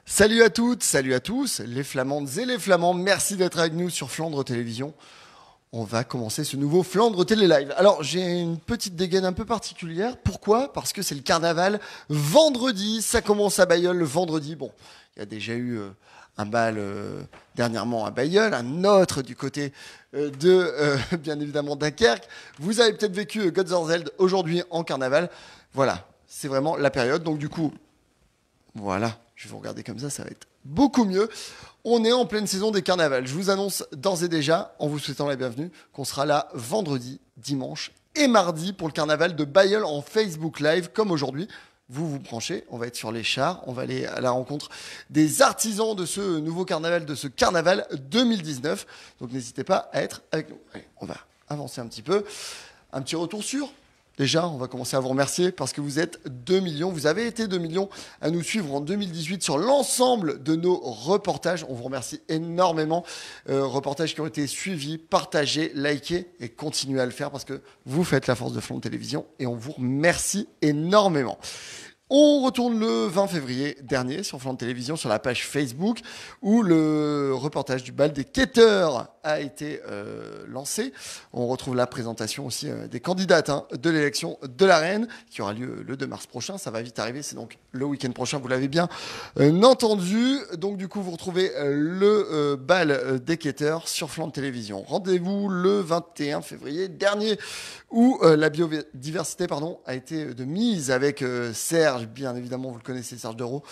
Salut à toutes, salut à tous, les Flamandes et les Flamands, merci d'être avec nous sur Flandre Télévision. On va commencer ce nouveau Flandre Télé Live. Alors j'ai une petite dégaine un peu particulière. Pourquoi ? Parce que c'est le carnaval vendredi. Ça commence à Bailleul le vendredi. Bon, il y a déjà eu un bal dernièrement à Bailleul, un autre du côté bien évidemment Dunkerque. Vous avez peut-être vécu Gottsverzeld aujourd'hui en carnaval. Voilà, c'est vraiment la période. Donc du coup, voilà, je vais vous regarder comme ça va être beaucoup mieux. On est en pleine saison des carnavals. Je vous annonce d'ores et déjà, en vous souhaitant la bienvenue, qu'on sera là vendredi, dimanche et mardi pour le carnaval de Bailleul en Facebook Live, comme aujourd'hui. Vous vous branchez, on va être sur les chars, on va aller à la rencontre des artisans de ce nouveau carnaval, de ce carnaval 2019. Donc n'hésitez pas à être avec nous. Allez, on va avancer un petit peu. Un petit retour sur... Déjà, on va commencer à vous remercier parce que vous êtes 2 millions. Vous avez été 2 millions à nous suivre en 2018 sur l'ensemble de nos reportages. On vous remercie énormément. Reportages qui ont été suivis, partagés, likés et continuez à le faire parce que vous faites la force de Flandre Télévision et on vous remercie énormément. On retourne le 20 février dernier sur Flandre Télévision, sur la page Facebook, où le reportage du bal des quêteurs a été lancé. On retrouve la présentation aussi des candidates de l'élection de la Reine, qui aura lieu le 2 mars prochain. Ça va vite arriver, c'est donc le week-end prochain, vous l'avez bien entendu. Donc du coup, vous retrouvez le bal des quêteurs sur Flandre Télévision. Rendez-vous le 21 février dernier, où la biodiversité a été de mise avec Serge, bien évidemment, vous le connaissez, Serge Dereau.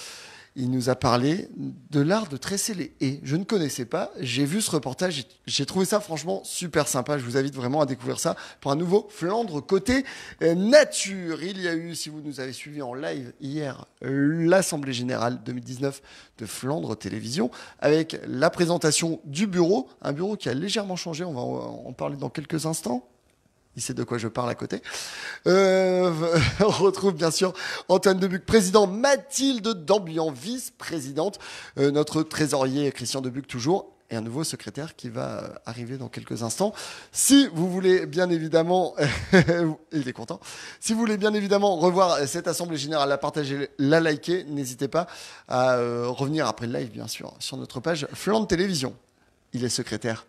Il nous a parlé de l'art de tresser les haies. Je ne connaissais pas, j'ai vu ce reportage, j'ai trouvé ça franchement super sympa. Je vous invite vraiment à découvrir ça pour un nouveau Flandre côté nature. Il y a eu, si vous nous avez suivis en live hier, l'Assemblée Générale 2019 de Flandre Télévision, avec la présentation du bureau, un bureau qui a légèrement changé, on va en parler dans quelques instants. Il sait de quoi je parle à côté. On retrouve bien sûr Antoine Debuc, président, Mathilde Dambian, vice-présidente, notre trésorier Christian Debuc toujours, et un nouveau secrétaire qui va arriver dans quelques instants. Si vous voulez bien évidemment, il est content, si vous voulez bien évidemment revoir cette assemblée générale, la partager, la liker, n'hésitez pas à revenir après le live bien sûr sur notre page Flandre Télévision. Il est secrétaire.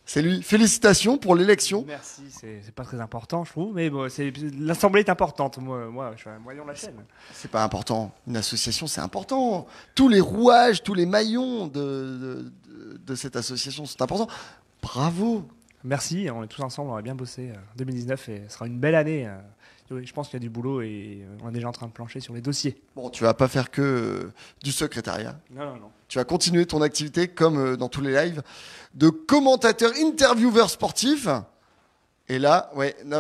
C'est lui. Félicitations pour l'élection. Merci, c'est pas très important, je trouve, mais bon, l'Assemblée est importante. Moi, je suis un moyen de la chaîne. C'est pas important. Une association, c'est important. Tous les rouages, tous les maillons de cette association sont importants. Bravo. Merci, on est tous ensemble, on va bien bosser. 2019 et ce sera une belle année. Je pense qu'il y a du boulot et on est déjà en train de plancher sur les dossiers. Bon, tu vas pas faire que du secrétariat. Non. Tu vas continuer ton activité comme dans tous les lives de commentateur, intervieweur sportif. Et là,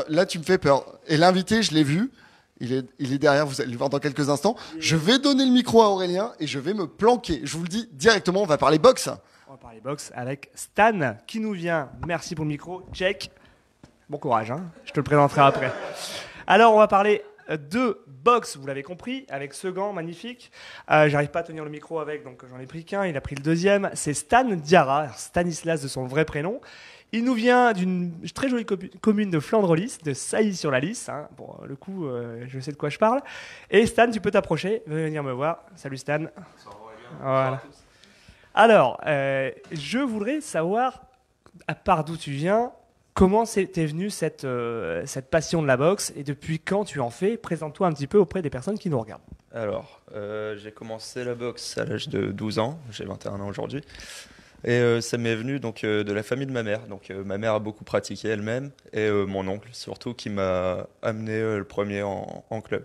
là tu me fais peur. Et l'invité, je l'ai vu. Il est derrière, vous allez le voir dans quelques instants. Je vais donner le micro à Aurélien et je vais me planquer. Je vous le dis directement, on va parler boxe. On va parler boxe avec Stan qui nous vient. Merci pour le micro. Check. Bon courage, hein. Je te le présenterai après. Alors, on va parler de boxe, vous l'avez compris, avec ce gant magnifique. J'arrive pas à tenir le micro avec, donc j'en ai pris qu'un. Il a pris le deuxième. C'est Stan Diarra, Stanislas de son vrai prénom. Il nous vient d'une très jolie commune de Flandre-Lys, de Sailly-sur-la-Lys. Hein. Pour le coup, je sais de quoi je parle. Et Stan, tu peux t'approcher, venir me voir. Salut Stan. Voilà. Alors, je voudrais savoir, à part d'où tu viens, comment t'es venue cette passion de la boxe et depuis quand tu en fais? Présente-toi un petit peu auprès des personnes qui nous regardent. Alors, j'ai commencé la boxe à l'âge de 12 ans, j'ai 21 ans aujourd'hui. Et ça m'est venu donc, de la famille de ma mère. Donc, ma mère a beaucoup pratiqué elle-même et mon oncle surtout qui m'a amené le premier en club.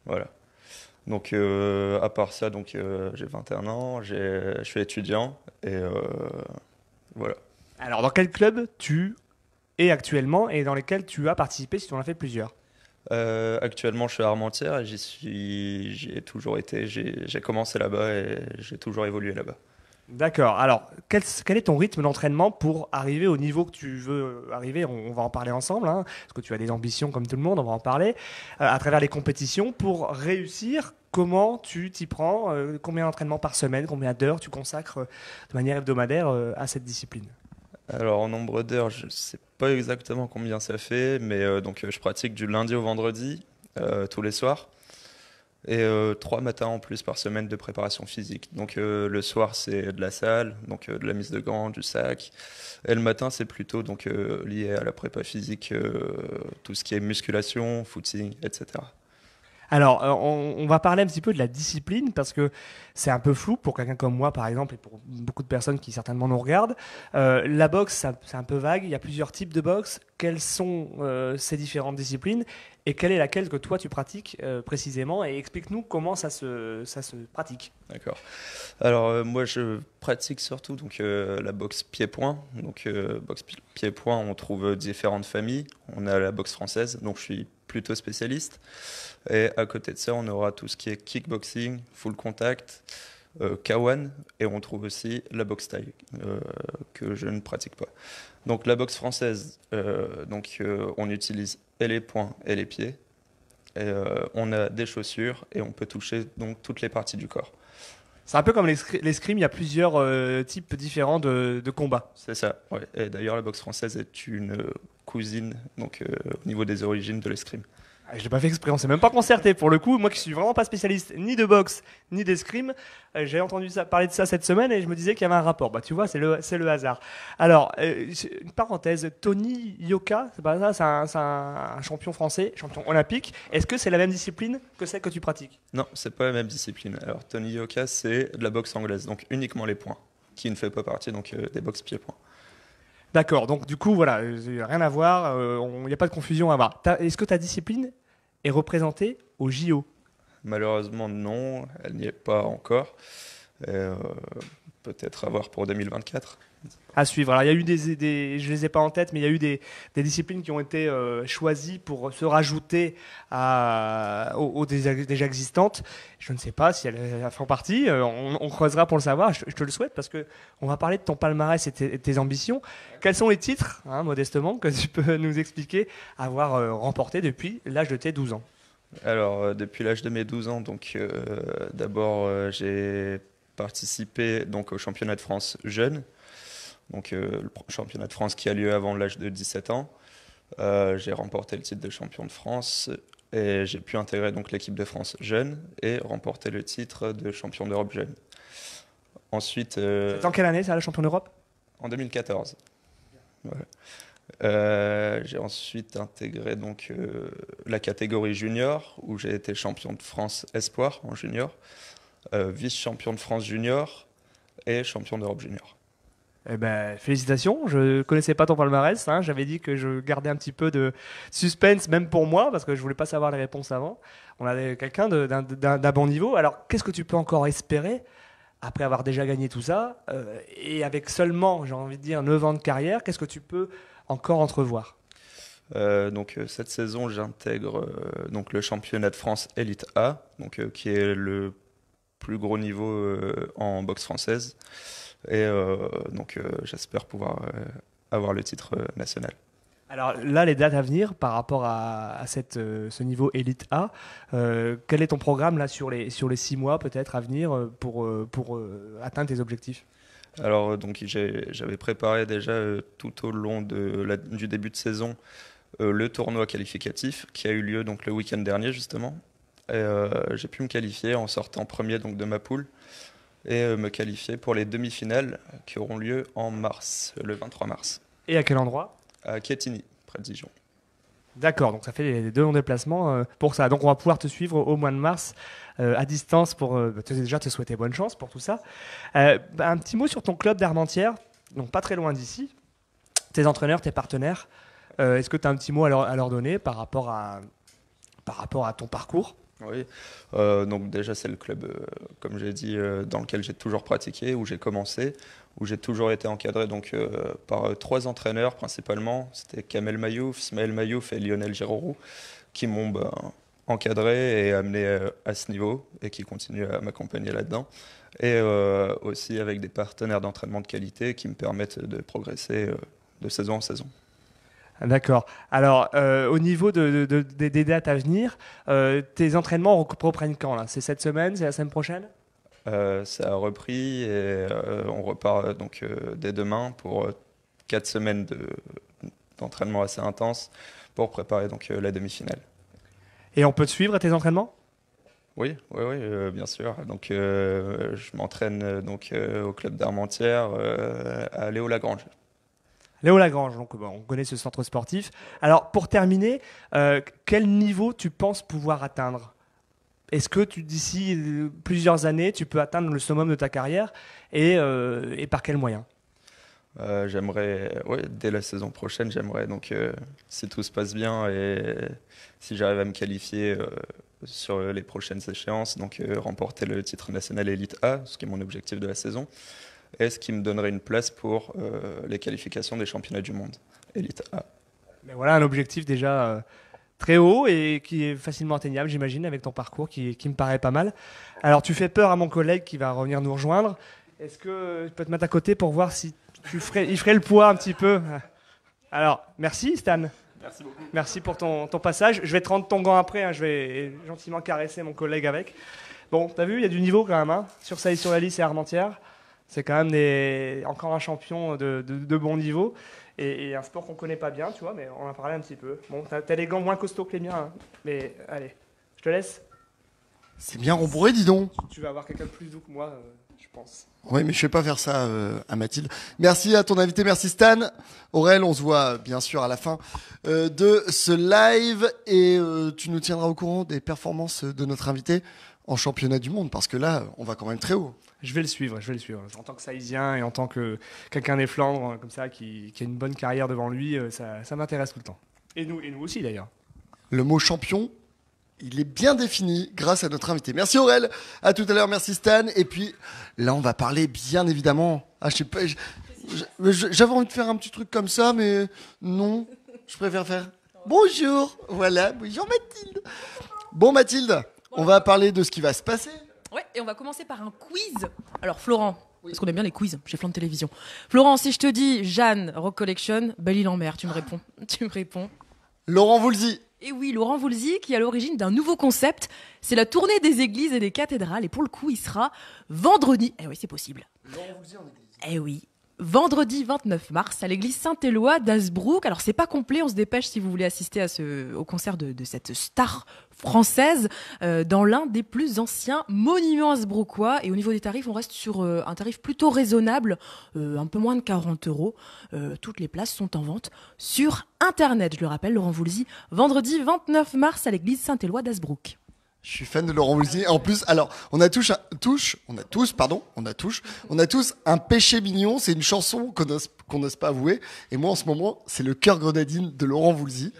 Voilà. Donc, à part ça, donc, j'ai 21 ans, je suis étudiant et voilà. Alors, dans quel club tu es actuellement et dans lesquels tu as participé si tu en as fait plusieurs? Actuellement, je suis à Armentières et j'y ai toujours été. J'ai commencé là-bas et j'ai toujours évolué là-bas. D'accord. Alors, quel est ton rythme d'entraînement pour arriver au niveau que tu veux arriver? On va en parler ensemble, hein, parce que tu as des ambitions comme tout le monde, on va en parler. À travers les compétitions, pour réussir, comment tu t'y prends? Combien d'entraînements par semaine? Combien d'heures tu consacres de manière hebdomadaire à cette discipline? Alors, en nombre d'heures, je ne sais pas exactement combien ça fait, mais donc, je pratique du lundi au vendredi, tous les soirs. et 3 matins en plus par semaine de préparation physique. Donc le soir c'est de la salle, donc de la mise de gants, du sac, et le matin c'est plutôt donc lié à la prépa physique, tout ce qui est musculation, footing, etc. Alors, on va parler un petit peu de la discipline parce que c'est un peu flou pour quelqu'un comme moi, par exemple, et pour beaucoup de personnes qui certainement nous regardent. La boxe, c'est un peu vague. Il y a plusieurs types de boxe. Quelles sont ces différentes disciplines et quelle est laquelle que toi tu pratiques précisément? Et explique-nous comment ça se pratique. D'accord. Alors moi je pratique surtout donc la boxe pied-point. Donc boxe pied-point, on trouve différentes familles. On a la boxe française, donc je suis plutôt spécialiste. Et à côté de ça, on aura tout ce qui est kickboxing, full contact, K1, et on trouve aussi la boxe thaï que je ne pratique pas. Donc la boxe française, on utilise et les poings et les pieds. Et on a des chaussures et on peut toucher donc toutes les parties du corps. C'est un peu comme l'escrime, il y a plusieurs types différents de combats. C'est ça, ouais. Et d'ailleurs, la boxe française est une cousine, donc au niveau des origines de l'escrime. Je l'ai pas fait exprès, on s'est même pas concerté pour le coup. Moi qui suis vraiment pas spécialiste ni de boxe ni d'escrime, j'ai entendu parler de ça cette semaine et je me disais qu'il y avait un rapport. Bah tu vois, c'est le hasard. Alors, une parenthèse, Tony Yoka, c'est pas ça, c'est un champion français, champion olympique. Est-ce que c'est la même discipline que celle que tu pratiques? Non, c'est pas la même discipline. Alors Tony Yoka, c'est de la boxe anglaise, donc uniquement les poings, qui ne fait pas partie donc des boxes pieds-poings. D'accord, donc du coup, voilà, rien à voir, il n'y a pas de confusion à avoir. Est-ce que ta discipline est représentée au JO? Malheureusement, non, elle n'y est pas encore. Et, peut-être à voir pour 2024. À suivre. Alors, il y a eu je les ai pas en tête, mais il y a eu des disciplines qui ont été choisies pour se rajouter aux déjà existantes. Je ne sais pas si elles font partie. On creusera pour le savoir. Je te le souhaite parce que on va parler de ton palmarès et tes ambitions. Quels sont les titres, hein, modestement, que tu peux nous expliquer avoir remporté depuis l'âge de tes 12 ans? Alors, depuis l'âge de mes 12 ans, donc d'abord j'ai participé donc au championnat de France jeune. Donc le championnat de France qui a lieu avant l'âge de 17 ans. J'ai remporté le titre de champion de France et j'ai pu intégrer donc l'équipe de France jeune et remporter le titre de champion d'Europe jeune. Ensuite, C'est en quelle année ça, le champion d'Europe? en 2014. Voilà. J'ai ensuite intégré donc la catégorie junior où j'ai été champion de France espoir en junior, vice-champion de France junior et champion d'Europe junior. Eh ben, félicitations, je connaissais pas ton palmarès, hein. J'avais dit que je gardais un petit peu de suspense, même pour moi, parce que je voulais pas savoir les réponses avant. On avait quelqu'un d'un bon niveau. Alors, qu'est-ce que tu peux encore espérer après avoir déjà gagné tout ça et avec seulement, j'ai envie de dire, 9 ans de carrière, qu'est-ce que tu peux encore entrevoir? Donc cette saison, j'intègre donc le championnat de France Elite A, donc qui est le plus gros niveau en boxe française. Et j'espère pouvoir avoir le titre national. Alors là, les dates à venir par rapport à ce niveau Elite A, quel est ton programme là sur les 6 mois peut-être à venir pour atteindre tes objectifs? Alors donc j'avais préparé déjà tout au long du début de saison le tournoi qualificatif qui a eu lieu donc le week-end dernier justement. Et j'ai pu me qualifier en sortant premier donc de ma poule et me qualifier pour les demi-finales qui auront lieu en mars, le 23 mars. Et à quel endroit? À Quetigny, près de Dijon. D'accord, donc ça fait les 2 longs déplacements pour ça. Donc on va pouvoir te suivre au mois de mars à distance pour déjà te souhaiter bonne chance pour tout ça. Un petit mot sur ton club d'Armentières, donc pas très loin d'ici. Tes entraîneurs, tes partenaires, est-ce que tu as un petit mot à leur donner par rapport à ton parcours? Oui, donc déjà c'est le club, comme j'ai dit, dans lequel j'ai toujours pratiqué, où j'ai commencé, où j'ai toujours été encadré donc, par 3 entraîneurs principalement. C'était Kamel Mayouf, Smaël Mayouf et Lionel Giroroux qui m'ont encadré et amené à ce niveau et qui continuent à m'accompagner là-dedans. Et aussi avec des partenaires d'entraînement de qualité qui me permettent de progresser de saison en saison. D'accord. Alors, au niveau des dates à venir, tes entraînements reprennent quand là? C'est cette semaine? C'est la semaine prochaine? Ça a repris et on repart donc dès demain pour 4 semaines d'entraînement assez intense pour préparer donc la demi-finale. Et on peut te suivre à tes entraînements? Oui, oui, oui, bien sûr. Donc, je m'entraîne au club d'Armentières à Léo Lagrange. Léo Lagrange, donc bon, on connaît ce centre sportif. Alors pour terminer, quel niveau tu penses pouvoir atteindre? Est-ce que d'ici plusieurs années, tu peux atteindre le summum de ta carrière et par quels moyens? J'aimerais, ouais, dès la saison prochaine, j'aimerais donc, si tout se passe bien et si j'arrive à me qualifier sur les prochaines échéances, donc remporter le titre national Élite A, ce qui est mon objectif de la saison, et ce qui me donnerait une place pour les qualifications des championnats du monde Élite A. Mais voilà un objectif déjà très haut et qui est facilement atteignable, j'imagine, avec ton parcours qui me paraît pas mal. Alors tu fais peur à mon collègue qui va revenir nous rejoindre. Est-ce que je peux te mettre à côté pour voir si il ferait le poids un petit peu? Alors, merci Stan. Merci beaucoup. Merci pour ton passage. Je vais te rendre ton gant après, hein. Je vais gentiment caresser mon collègue avec. Bon, t'as vu, il y a du niveau quand même, hein. Sur Sailly sur la Lys et Armentières. C'est quand même encore un champion de bon niveau. Et un sport qu'on connaît pas bien, tu vois, mais on en a parlé un petit peu. Bon, t'as les gants moins costauds que les miens, hein. Mais allez, je te laisse. C'est bien rembourré, dis donc. Tu vas avoir quelqu'un de plus doux que moi, je pense. Oui, mais je vais pas faire ça à Mathilde. Merci à ton invité, merci Stan. Aurel, on se voit bien sûr à la fin de ce live et tu nous tiendras au courant des performances de notre invité en championnat du monde parce que là, on va quand même très haut. Je vais le suivre. En tant que Saïsien et en tant que quelqu'un des Flandres, comme ça, qui a une bonne carrière devant lui, ça m'intéresse tout le temps. Et nous aussi d'ailleurs. Le mot champion, il est bien défini grâce à notre invité. Merci Aurel, à tout à l'heure, merci Stan. Et puis là, on va parler bien évidemment. Ah, je sais pas, j'avais envie de faire un petit truc comme ça, mais non, je préfère faire bonjour. Voilà, bonjour Mathilde. Bon Mathilde, on va parler de ce qui va se passer. Ouais, et on va commencer par un quiz. Alors Florent, parce qu'on aime bien les quiz chez Flandre Télévision. Florent, si je te dis Jeanne Rock Collection, Belle-Île-en-Mer, tu me réponds. Tu me réponds. Laurent Voulzy. Et oui, Laurent Voulzy qui est à l'origine d'un nouveau concept. C'est la tournée des églises et des cathédrales. Et pour le coup, il sera vendredi. Eh oui, c'est possible. Laurent Voulzy en église. Eh oui. Vendredi 29 mars à l'église Saint-Éloi d'Hasbrook. Alors c'est pas complet, on se dépêche si vous voulez assister au concert de cette star française dans l'un des plus anciens monuments hasbrouckois. Et au niveau des tarifs, on reste sur un tarif plutôt raisonnable, un peu moins de 40 €. Toutes les places sont en vente sur Internet. Je le rappelle, Laurent Voulzy, vendredi 29 mars à l'église Saint-Éloi d'Hasbrook. Je suis fan de Laurent Voulzy. En plus, alors, on a tous un péché mignon. C'est une chanson qu'on n'ose pas avouer. Et moi, en ce moment, c'est le cœur grenadine de Laurent Voulzy.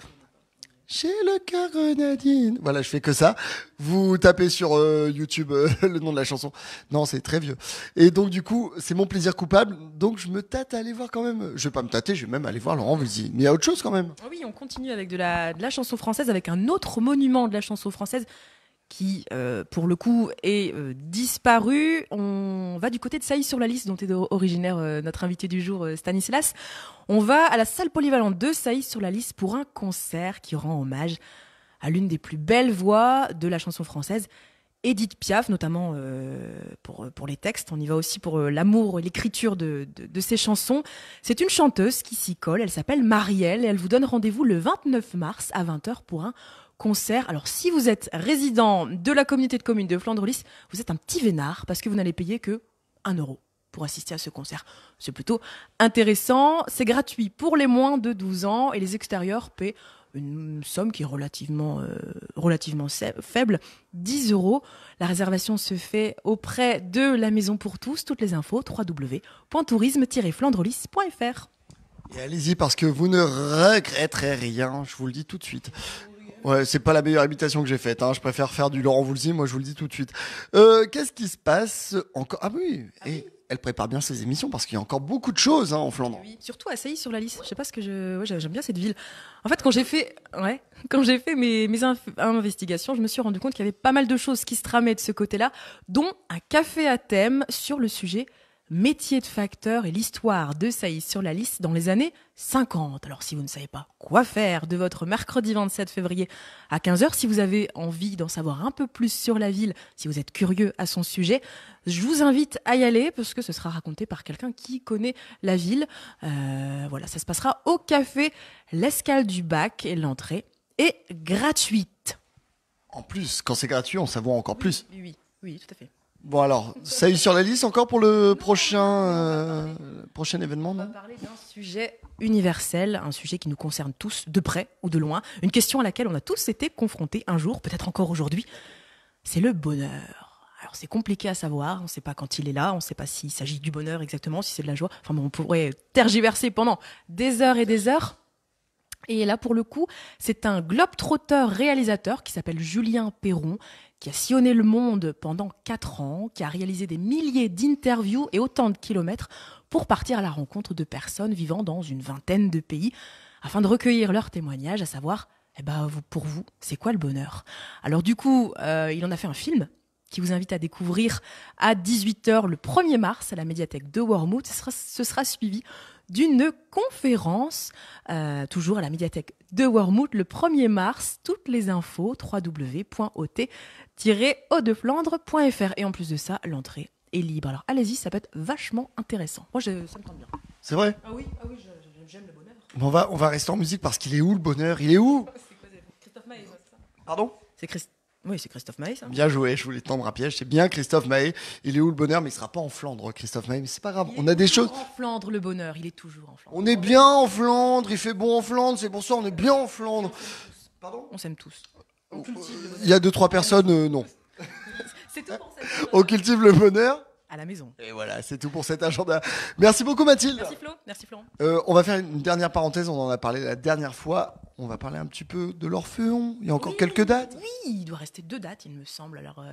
J'ai le cœur grenadine. Voilà, je fais que ça. Vous tapez sur YouTube le nom de la chanson. Non, c'est très vieux. Et donc, du coup, c'est mon plaisir coupable. Donc, je me tâte à aller voir quand même. Je vais pas me tâter, je vais même aller voir Laurent Voulzy. Mais il y a autre chose quand même. Oui, on continue avec de la chanson française, avec un autre monument de la chanson française qui, pour le coup, est disparu. On va du côté de Sailly-sur-la-Lys, dont est originaire notre invité du jour, Stanislas. On va à la salle polyvalente de Sailly-sur-la-Lys pour un concert qui rend hommage à l'une des plus belles voix de la chanson française, Édith Piaf, notamment pour les textes. On y va aussi pour l'amour et l'écriture de ses chansons. C'est une chanteuse qui s'y colle. Elle s'appelle Marielle et elle vous donne rendez-vous le 29 mars à 20h pour un concert. Alors, si vous êtes résident de la communauté de communes de Flandre-Lys, vous êtes un petit vénard parce que vous n'allez payer que 1 € pour assister à ce concert. C'est plutôt intéressant. C'est gratuit pour les moins de 12 ans et les extérieurs paient une somme qui est relativement faible, 10 €. La réservation se fait auprès de la Maison pour tous. Toutes les infos, www.tourisme-flandrelys.fr. Et allez-y parce que vous ne regretterez rien, je vous le dis tout de suite. Ouais, c'est pas la meilleure imitation que j'ai faite, hein. Je préfère faire du Laurent Voulzy, moi je vous le dis tout de suite. Qu'est-ce qui se passe encore? Ah oui, et elle prépare bien ses émissions parce qu'il y a encore beaucoup de choses en Flandre. Oui, surtout à Sailly-sur-la-Lys. Je sais pas ce que j'aime bien cette ville. En fait, quand j'ai fait mes investigations, je me suis rendu compte qu'il y avait pas mal de choses qui se tramaient de ce côté-là, dont un café à thème sur le sujet métier de facteur et l'histoire de Sailly-sur-la-Lys dans les années 50. Alors, si vous ne savez pas quoi faire de votre mercredi 27 février à 15h, si vous avez envie d'en savoir un peu plus sur la ville, si vous êtes curieux à son sujet, je vous invite à y aller parce que ce sera raconté par quelqu'un qui connaît la ville. Voilà, ça se passera au café L'Escale du Bac et l'entrée est gratuite. En plus, quand c'est gratuit, on savoure encore plus. Oui, tout à fait. Bon alors, ça y est sur la liste encore pour le prochain événement, On va non? parler d'un sujet universel, un sujet qui nous concerne tous, de près ou de loin, une question à laquelle on a tous été confrontés un jour, peut-être encore aujourd'hui, c'est le bonheur. Alors c'est compliqué à savoir, on ne sait pas quand il est là, on ne sait pas s'il s'agit du bonheur exactement, si c'est de la joie, enfin bon, on pourrait tergiverser pendant des heures et des heures. Et là, pour le coup, c'est un globe-trotteur réalisateur qui s'appelle Julien Perron, qui a sillonné le monde pendant 4 ans, qui a réalisé des milliers d'interviews et autant de kilomètres pour partir à la rencontre de personnes vivant dans une vingtaine de pays, afin de recueillir leurs témoignages, à savoir, pour vous, c'est quoi le bonheur? Alors du coup, il en a fait un film qui vous invite à découvrir à 18h le 1er mars à la médiathèque de Wormhout. Ce sera suivi d'une conférence, toujours à la médiathèque de Wormhout, le 1er mars. Toutes les infos, www.ot-audeflandre.fr. Et en plus de ça, l'entrée est libre. Alors allez-y, ça peut être vachement intéressant. Moi, ça me tente bien. C'est vrai? Ah oui, j'aime le bonheur. Bon, on va rester en musique parce qu'il est où le bonheur? Il est où? C'est quoi, Christophe Maé, ça? Pardon? Oui, c'est Christophe Maé, ça. Bien joué, je voulais tendre un piège. C'est bien Christophe Maé. Il est où le bonheur? Mais il sera pas en Flandre, Christophe Maé. Mais c'est pas grave. On a des choses. En Flandre, le bonheur, il est toujours en Flandre. On est bien en Flandre. Il fait bon en Flandre. C'est pour ça on est bien en Flandre. Pardon? On s'aime tous. Il y a 2-3 personnes, non. C'est tout pour cette On cultive le bonheur. à la maison. Et voilà, c'est tout pour cet agenda. Merci beaucoup Mathilde. Merci Flo, merci Florent. On va faire une dernière parenthèse. On en a parlé la dernière fois. On va parler un petit peu de l'Orphéon. Il y a encore quelques dates. Oui, il doit rester 2 dates, il me semble. Alors,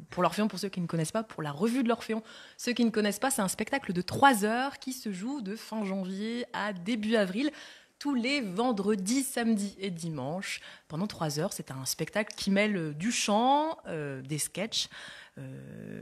pour l'Orphéon, pour ceux qui ne connaissent pas, pour la revue de l'Orphéon, ceux qui ne connaissent pas, c'est un spectacle de 3 heures qui se joue de fin janvier à début avril, tous les vendredis, samedis et dimanches. Pendant 3 heures, c'est un spectacle qui mêle du chant, des sketchs,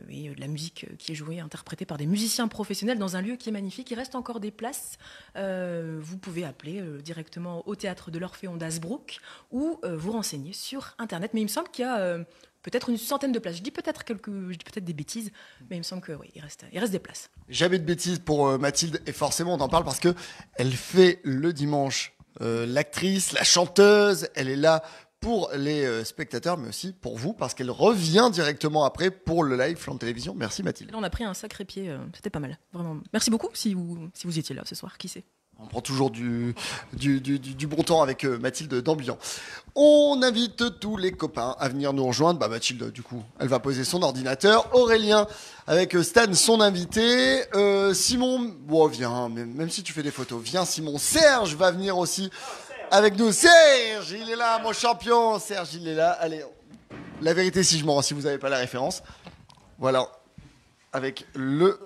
et de la musique qui est jouée, interprétée par des musiciens professionnels dans un lieu qui est magnifique. Il reste encore des places. Vous pouvez appeler directement au théâtre de l'Orphéon d'Hazebrouck ou vous renseigner sur Internet. Mais il me semble qu'il y a peut-être une centaine de places. Je dis peut-être des bêtises, mais il me semble que oui, il reste des places. Jamais de bêtises pour Mathilde. Et forcément, on en parle parce que elle fait le dimanche l'actrice, la chanteuse. Elle est là pour les spectateurs, mais aussi pour vous, parce qu'elle revient directement après pour le live Flandre Télévision. Merci Mathilde. Là, on a pris un sacré pied. C'était pas mal. Vraiment. Merci beaucoup si vous étiez là ce soir. Qui sait? On prend toujours du bon temps avec Mathilde d'Ambiant. On invite tous les copains à venir nous rejoindre. Bah, Mathilde, du coup, elle va poser son ordinateur. Aurélien, avec Stan, son invité. Simon, bon, viens, même si tu fais des photos, viens Simon. Serge va venir aussi avec nous. Serge, il est là, mon champion. Serge, il est là. Allez, la vérité si je mens, si vous n'avez pas la référence. Voilà, avec le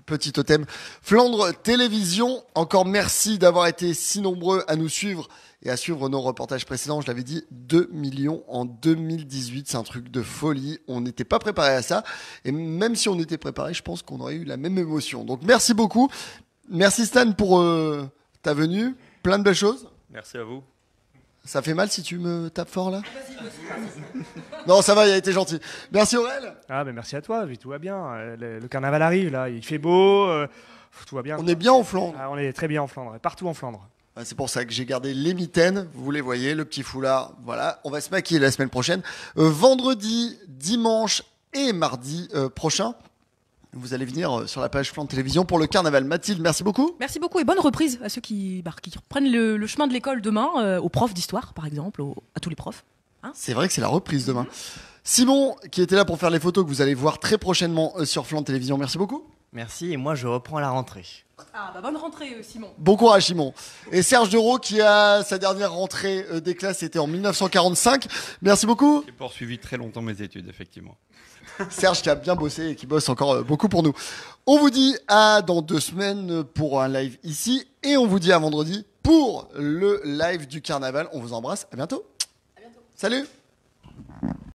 petit totem Flandre Télévision. Encore merci d'avoir été si nombreux à nous suivre et à suivre nos reportages précédents. Je l'avais dit, 2 millions en 2018, c'est un truc de folie. On n'était pas préparé à ça, et même si on était préparé, je pense qu'on aurait eu la même émotion. Donc merci beaucoup, merci Stan pour ta venue, plein de belles choses. Merci à vous. Ça fait mal si tu me tapes fort là? Non, ça va, il a été gentil. Merci Aurel. Ah, ben merci à toi, tout va bien. Le carnaval arrive, là, il fait beau, tout va bien. On est bien en Flandre. Ah, on est très bien en Flandre, partout en Flandre. C'est pour ça que j'ai gardé les mitaines, vous les voyez, le petit foulard, voilà. On va se maquiller la semaine prochaine. Vendredi, dimanche et mardi prochain, vous allez venir sur la page Flandre Télévision pour le carnaval. Mathilde, merci beaucoup. Merci beaucoup et bonne reprise à ceux qui reprennent le chemin de l'école demain, aux profs d'histoire par exemple, à tous les profs. Hein? C'est vrai que c'est la reprise demain. Simon, qui était là pour faire les photos que vous allez voir très prochainement sur Flandre Télévision, merci beaucoup. Merci, et moi je reprends à la rentrée. Ah bah bonne rentrée Simon. Bon courage Simon. Et Serge Dereau qui a sa dernière rentrée des classes, c'était en 1945. Merci beaucoup. J'ai poursuivi très longtemps mes études, effectivement. Serge qui a bien bossé et qui bosse encore beaucoup pour nous. On vous dit à dans 2 semaines pour un live ici et on vous dit à vendredi pour le live du carnaval. On vous embrasse, à bientôt. Salut.